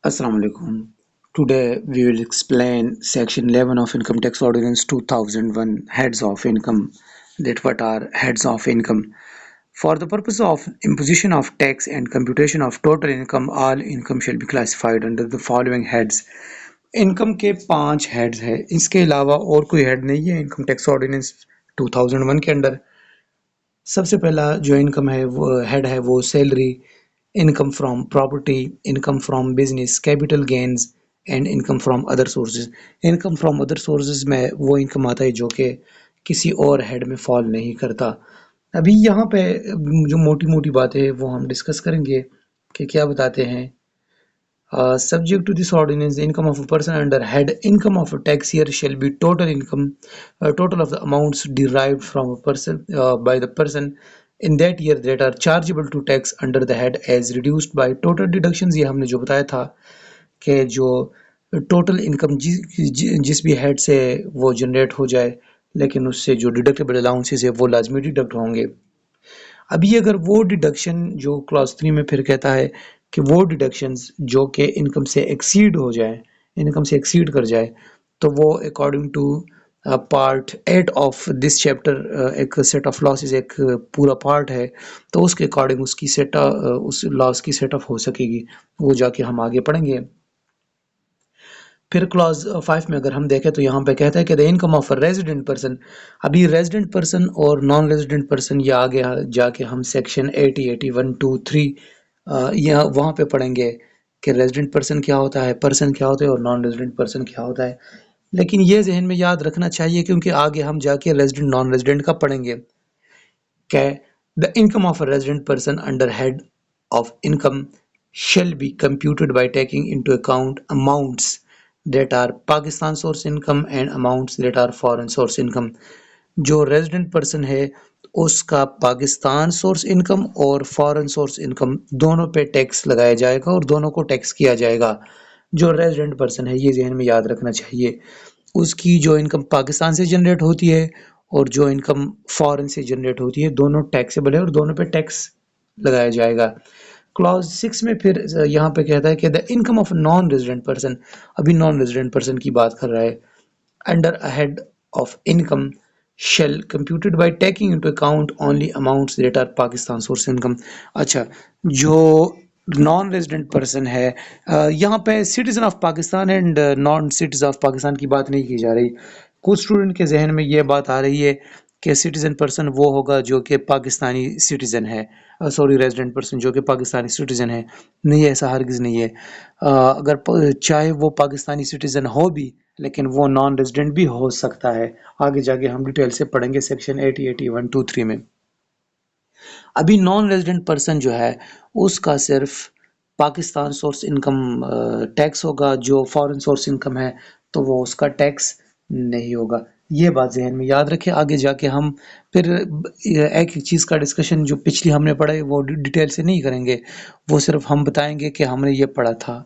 Assalamu alaikum. Today we will explain Section 11 of Income Tax Ordinance 2001 Heads of Income. That what are heads of income? For the purpose of imposition of tax and computation of total income, all income shall be classified under the following heads. Income के 5 heads है, इसके अलावा और कोई head नहीं है income tax ordinance 2001 के under. सबसे पहला जो इनकम है वो हेड है वो salary, income from property, income from business, capital gains and income from other sources. Income from other sources में वो इनकम आता है जो कि किसी और हेड में फॉल नहीं करता। अभी यहाँ पे जो मोटी मोटी बातें हैं वो हम डिस्कस करेंगे कि क्या बताते हैं। Subject to this ordinance, the income of a person under head income of a tax year shall be total income, total of the amounts derived from a person by the person in that year that are chargeable to tax under the head as reduced by total deductions। ये हमने जो बताया था कि जो total income जिस भी head से वो जनरेट हो जाए, लेकिन उससे जो डिडक्टेबल अलाउंसेस है वो लाजमी डिडक्ट होंगे। अभी अगर वो डिडक्शन जो क्लॉज 3 में फिर कहता है कि वो डिडक्शंस जो कि इनकम से एक्सीड हो जाए, इनकम से एक्सीड कर जाए, तो वो according to part 8 of this chapter एक सेट ऑफ लॉसेस एक पूरा पार्ट है, तो उसके अकॉर्डिंग उसकी उस लॉस की सेटअप हो सकेगी, वो जाके हम आगे पढ़ेंगे। फिर क्लॉज 5 में अगर हम देखें तो यहाँ पे कहता है कि the income of a resident person. अभी रेजिडेंट पर्सन और नॉन रेजिडेंट पर्सन ये आगे जाके हम सेक्शन 80, 81, 2, 3 यहाँ वहाँ पे पढ़ेंगे कि रेजिडेंट पर्सन क्या होता है, पर्सन क्या होता है और नॉन रेजिडेंट पर्सन क्या होता है। लेकिन ये जहन में याद रखना चाहिए क्योंकि आगे हम जाके रेजिडेंट नॉन रेजिडेंट का पढ़ेंगे कि the income of a resident person under head of income shall be computed by taking into account amounts that are Pakistan source income and amounts that are foreign source income। जो resident person है उसका Pakistan source income और foreign source income दोनों पे tax लगाया जाएगा और दोनों को टैक्स किया जाएगा। जो रेजिडेंट पर्सन है ये जहन में याद रखना चाहिए, उसकी जो इनकम पाकिस्तान से जनरेट होती है और जो इनकम फॉरेन से जनरेट होती है दोनों टैक्सेबल है और दोनों पे टैक्स लगाया जाएगा। क्लॉज 6 में फिर यहाँ पे कहता है कि the income of non resident person, अभी नॉन रेजिडेंट पर्सन की बात कर रहा है, under a head of income shall computed by taking into account only amounts that are Pakistan source income. अच्छा, जो नॉन रेजिडेंट पर्सन है यहाँ पे citizen of Pakistan and non citizen of Pakistan की बात नहीं की जा रही। कुछ स्टूडेंट के जहन में ये बात आ रही है कि सिटीजन पर्सन वो होगा जो कि पाकिस्तानी सिटीजन है, सॉरी रेजिडेंट पर्सन जो कि पाकिस्तानी सिटीजन है। नहीं, ऐसा हरगिज़ नहीं है। अगर चाहे वो पाकिस्तानी सिटीजन हो भी लेकिन वो नॉन रेजिडेंट भी हो सकता है। आगे जाके हम डिटेल से पढ़ेंगे सेक्शन 80, 81, 2, 3 में। अभी नॉन रेजिडेंट पर्सन जो है उसका सिर्फ पाकिस्तान सोर्स इनकम टैक्स होगा, जो फॉरेन सोर्स इनकम है तो वो उसका टैक्स नहीं होगा। ये बात जहन में याद रखें। आगे जाके हम फिर एक एक चीज़ का डिस्कशन जो पिछली हमने पढ़ा है वो डिटेल से नहीं करेंगे, वो सिर्फ हम बताएंगे कि हमने ये पढ़ा था।